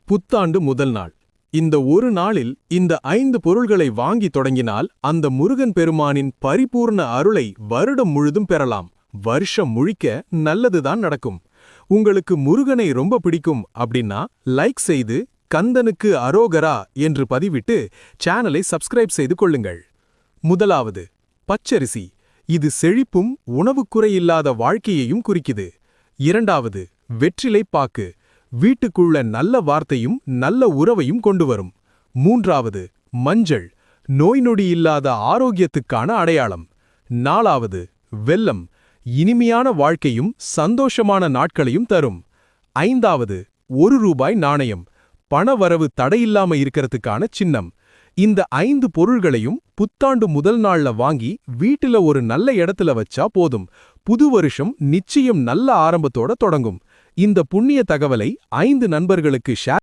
புத்தாண்டு முதல் நாள். இந்த ஒரு நாளில் இந்த 5 பொருள்களை வாங்கி தொடங்கினால் அந்த முருகன் பெருமானின் பரிபூர்ண அருளை வருடம் முழுதும் பெறலாம். வருஷம் முழிக்க நல்லதுதான் நடக்கும். உங்களுக்கு முருகனை ரொம்ப பிடிக்கும் அப்படின்னா லைக் செய்து கந்தனுக்கு அரோகரா என்று பதிவிட்டு சேனலை சப்ஸ்கிரைப் செய்து கொள்ளுங்கள். முதலாவது, பச்சரிசி. இது செழிப்பும் உணவுக்குறையில்லாத வாழ்க்கையையும் குறிக்குது. இரண்டாவது, வெற்றிலை பாக்கு. வீட்டுக்குள்ள நல்ல வார்த்தையும் நல்ல உறவையும் கொண்டு வரும். மூன்றாவது, மஞ்சள். நோய் நொடி இல்லாத ஆரோக்கியத்துக்கான அடையாளம். நாலாவது, வெல்லம். இனிமையான வாழ்க்கையும் சந்தோஷமான நாட்களையும் தரும். ஐந்தாவது, ₹1 நாணயம். பணவரவு தடையில்லாம இருக்கிறதுக்கான சின்னம். இந்த 5 பொருள்களையும் புத்தாண்டு முதல் நாள்ல வாங்கி வீட்டுல ஒரு நல்ல இடத்துல வச்சா போதும். புது வருஷம் நிச்சயம் நல்ல ஆரம்பத்தோட தொடங்கும். இந்த புண்ணிய தகவலை 5 நண்பர்களுக்கு ஷேர்